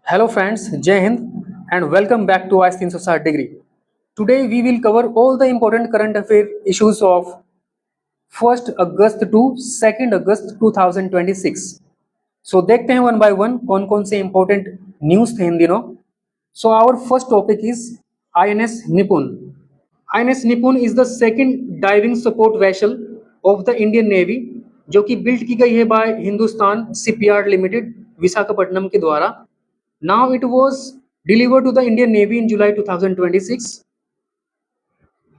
Hello friends, Jai Hind and welcome back to ICE 360 degree. Today we will cover all the important current affair issues of 1st August to 2nd August 2026. So देखते हैं one by one कौन कौन से important news थे इन दिनों. So our first topic is INS Nipun. INS Nipun is the second diving support vessel of the Indian Navy जो कि build की गई है by Hindustan shipyard limited Visakhapatnam के द्वारा. Now it was delivered to the Indian Navy in July 2026,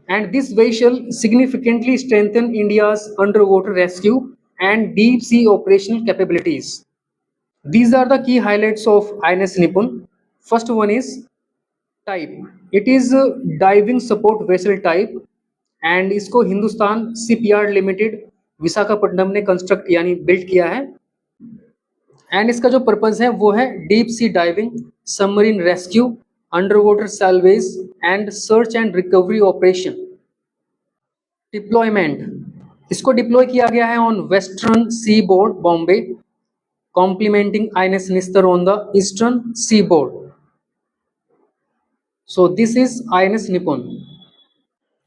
and this vessel significantly strengthened India's underwater rescue and deep sea operational capabilities. These are the key highlights of INS Nipun. First one is type. It is a diving support vessel type and इसको Hindustan shipyard limited Visakhapatnam ने construct यानी build किया है. And इसका जो purpose है वो है deep sea diving, submarine rescue, underwater salvage and search and recovery operation. Deployment. इसको डिप्लॉय किया गया है on western seaboard Bombay, complementing INS Nistar on the eastern seaboard. So this is INS Nipun.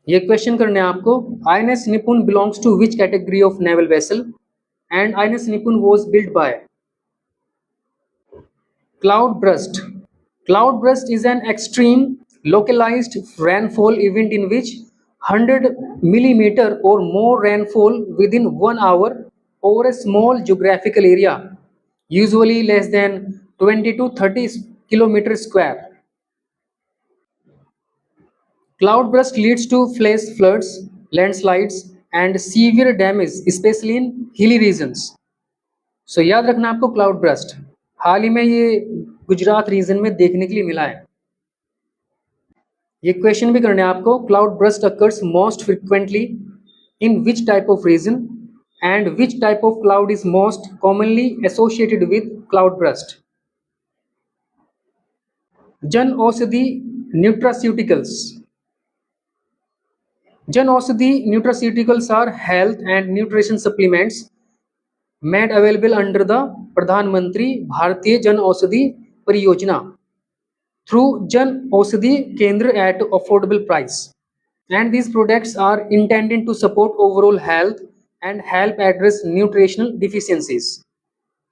ये question करने हैं आपको. INS Nipun belongs to which category of naval vessel and INS Nipun was build by Cloudburst. Cloudburst is an extreme localized rainfall event in which 100 millimeter or more rainfall within 1 hour over a small geographical area, usually less than 20 to 30 kilometers square. Cloudburst leads to flash floods, landslides and severe damage, especially in hilly regions. So याद रखना आपको cloudburst. हाल ही में ये Gujarat reason में देखने के लिए मिला है. ये क्वेश्चन भी करने आपको. Cloud burst occurs most frequently in which type of region and which type of cloud is most commonly associated with cloud burst. Jan Aushadhi nutraceuticals. Jan Aushadhi nutraceuticals are health and nutrition supplements made available under the प्रधानमंत्री भारतीय जन औषधि परियोजना through Jan Aushadhi केंद्र at affordable price, and these products are intended to support overall health and help address nutritional deficiencies,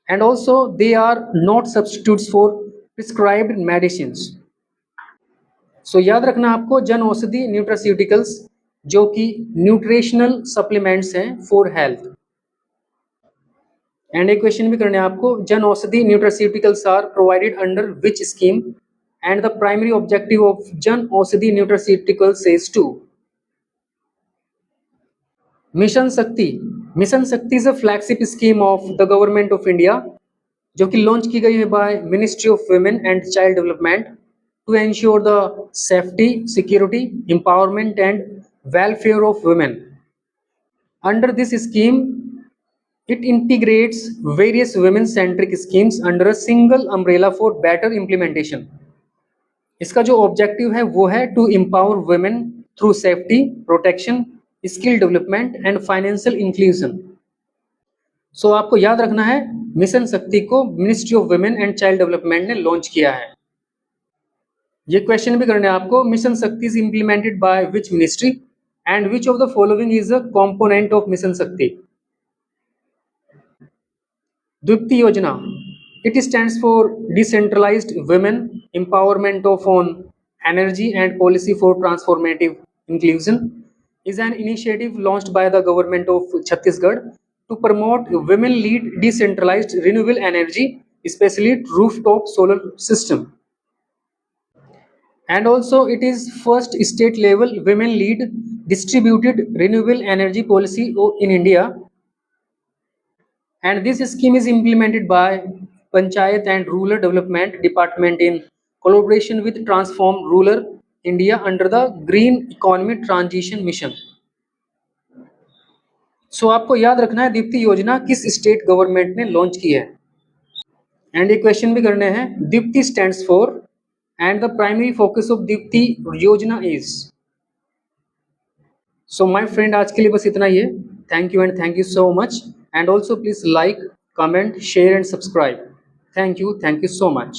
and also they are not substitutes for prescribed medicines. So याद रखना आपको Jan Aushadhi nutraceuticals जो कि nutritional supplements हैं for health. And एक question भी करने आपको. Jan Aushadhi nutraceuticals are provided under which scheme and the primary objective of Jan Aushadhi nutraceuticals is to. Mission Shakti. Mission Shakti is a flagship scheme of the government of India जो कि launch की गई है by ministry of women and child development to ensure the safety, security, empowerment and welfare of women. Under this scheme it integrates various women-centric schemes under a single umbrella for better implementation. इसका जो objective है वो है to empower women through safety, protection, skill development and financial inclusion. So आपको याद रखना है mission Shakti को ministry of women and child development ने लॉन्च किया है. ये क्वेश्चन भी करने आपको. Mission Shakti is implemented by which ministry and which of the following is a component of mission Shakti. Dipti Yojana. It stands for Decentralized Women Empowerment of on Energy and Policy for Transformative Inclusion. Is an initiative launched by the government of Chhattisgarh to promote women-led decentralized renewable energy, especially rooftop solar system. And also it is first state-level women-led distributed renewable energy policy in India. And this scheme is implemented by Panchayat and Rural Development Department in collaboration with Transform Rural India under the Green Economy Transition Mission. So आपको याद रखना है दीप्ति योजना किस state government ने launch की है. And एक क्वेश्चन भी करने हैं. Deepti stands for and the primary focus of Deepti योजना इज. सो माय फ्रेंड आज के लिए बस इतना ही है. Thank you and thank you so much. And also please like, comment, share and subscribe. Thank you so much.